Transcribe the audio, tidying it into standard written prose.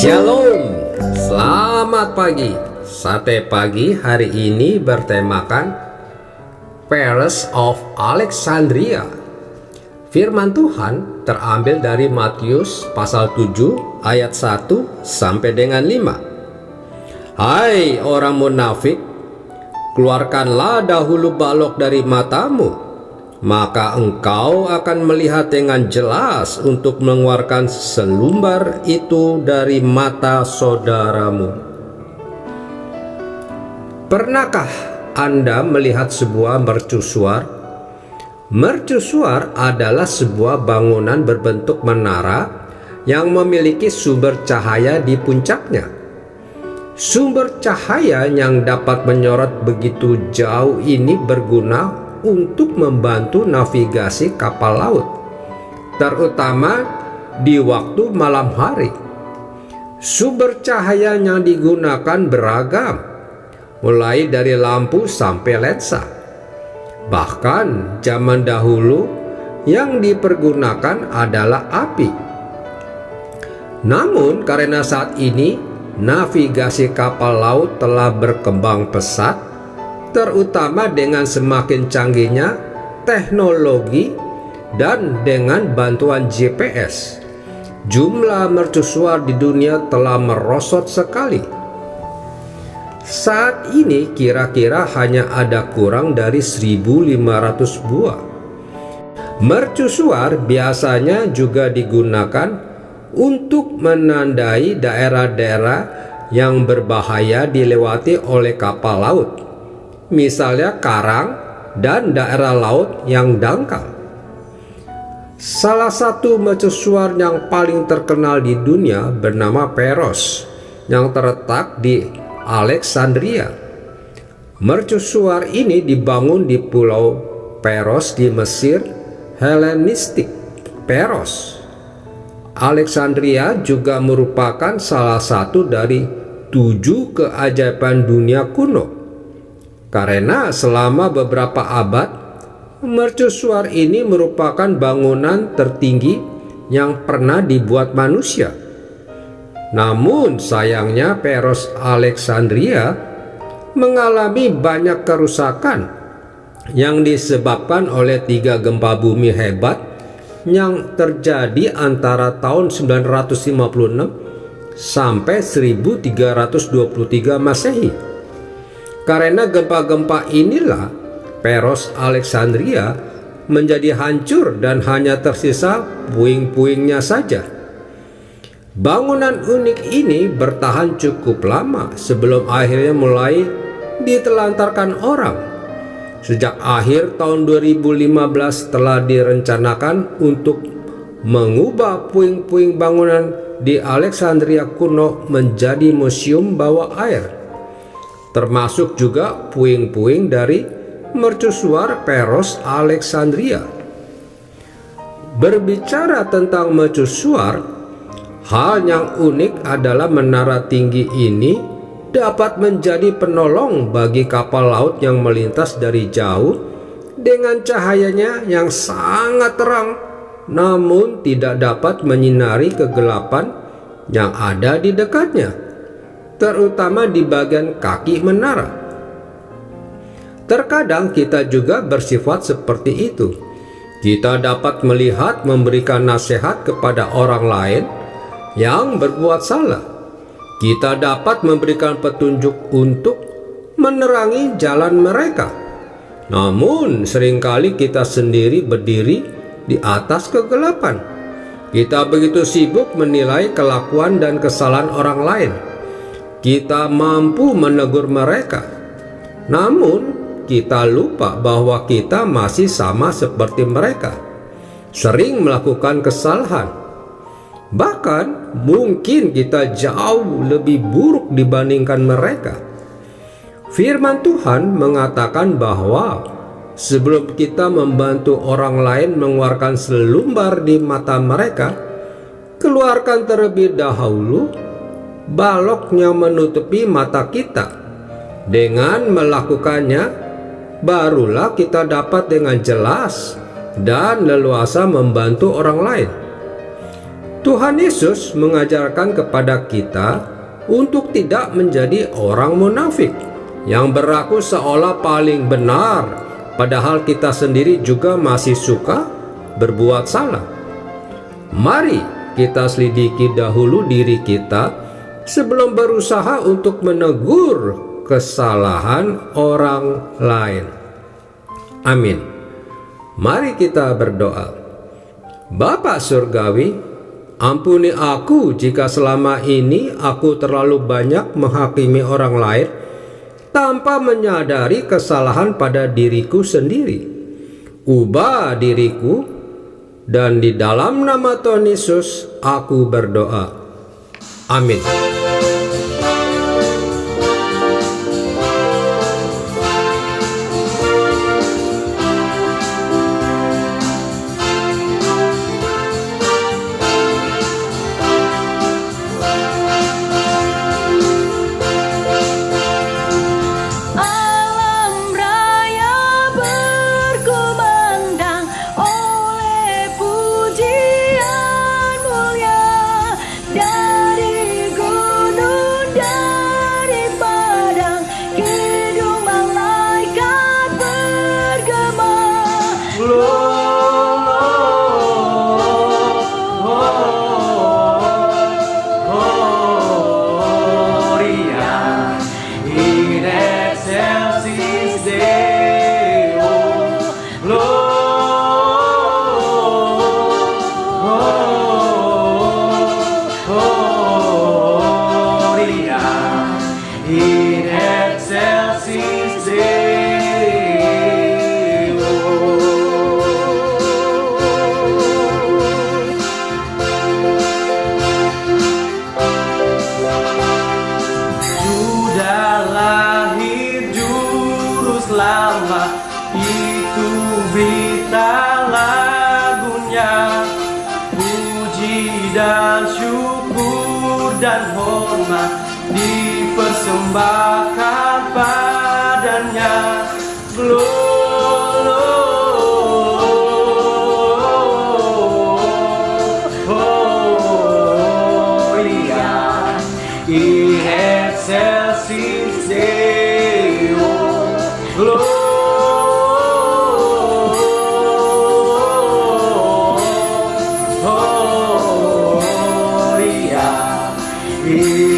Shalom, selamat pagi. Sate pagi hari ini bertemakan Paris of Alexandria. Firman Tuhan terambil dari Matius pasal 7 ayat 1 sampai dengan 5. Hai orang munafik, keluarkanlah dahulu balok dari matamu, maka engkau akan melihat dengan jelas untuk mengeluarkan selumbar itu dari mata saudaramu. Pernahkah Anda melihat sebuah mercusuar? Mercusuar adalah sebuah bangunan berbentuk menara yang memiliki sumber cahaya di puncaknya. Sumber cahaya yang dapat menyorot begitu jauh ini berguna untuk membantu navigasi kapal laut, terutama di waktu malam hari. Sumber cahaya yang digunakan beragam, mulai dari lampu sampai lensa. Bahkan zaman dahulu yang dipergunakan adalah api. Namun karena saat ini navigasi kapal laut telah berkembang pesat, terutama dengan semakin canggihnya teknologi dan dengan bantuan GPS, jumlah mercusuar di dunia telah merosot sekali. Saat ini kira-kira hanya ada kurang dari 1.500 buah. Mercusuar biasanya juga digunakan untuk menandai daerah-daerah yang berbahaya dilewati oleh kapal laut, misalnya karang dan daerah laut yang dangkal. Salah satu mercusuar yang paling terkenal di dunia bernama Paros yang terletak di Alexandria. Mercusuar ini dibangun di Pulau Paros di Mesir Helenistik. Paros Alexandria juga merupakan salah satu dari 7 keajaiban dunia kuno, karena selama beberapa abad, mercusuar ini merupakan bangunan tertinggi yang pernah dibuat manusia. Namun sayangnya Paros Alexandria mengalami banyak kerusakan yang disebabkan oleh 3 gempa bumi hebat yang terjadi antara tahun 956 sampai 1323 Masehi. Karena gempa-gempa inilah Paros Alexandria menjadi hancur dan hanya tersisa puing-puingnya saja. Bangunan unik ini bertahan cukup lama sebelum akhirnya mulai ditelantarkan orang. Sejak akhir tahun 2015 telah direncanakan untuk mengubah puing-puing bangunan di Alexandria kuno menjadi museum bawah air, termasuk juga puing-puing dari mercusuar Paros Alexandria. Berbicara tentang mercusuar, hal yang unik adalah menara tinggi ini dapat menjadi penolong bagi kapal laut yang melintas dari jauh dengan cahayanya yang sangat terang, namun tidak dapat menyinari kegelapan yang ada di dekatnya, terutama di bagian kaki menara. Terkadang kita juga bersifat seperti itu. Kita dapat melihat memberikan nasihat kepada orang lain yang berbuat salah. Kita dapat memberikan petunjuk untuk menerangi jalan mereka. Namun seringkali kita sendiri berdiri di atas kegelapan. Kita begitu sibuk menilai kelakuan dan kesalahan orang lain. Kita mampu menegur mereka, namun kita lupa bahwa kita masih sama seperti mereka, sering melakukan kesalahan. Bahkan mungkin kita jauh lebih buruk dibandingkan mereka. Firman Tuhan mengatakan bahwa sebelum kita membantu orang lain mengeluarkan selumbar di mata mereka, keluarkan terlebih dahulu balok yang menutupi mata kita. Dengan melakukannya, barulah kita dapat dengan jelas dan leluasa membantu orang lain. Tuhan Yesus mengajarkan kepada kita untuk tidak menjadi orang munafik yang berlaku seolah paling benar, padahal kita sendiri juga masih suka berbuat salah. Mari kita selidiki dahulu diri kita sebelum berusaha untuk menegur kesalahan orang lain. Amin. Mari kita berdoa. Bapa Surgawi, ampuni aku jika selama ini aku terlalu banyak menghakimi orang lain tanpa menyadari kesalahan pada diriku sendiri. Ubah diriku, dan di dalam nama Tuhan Yesus aku berdoa. Amin. in excelsis Deo. Sudah lahir juru selamat, itu berita lagunya. Puji dan syukur dan hormat dipersembahkan padanya. Gloria in excelsis Deo. Gloria in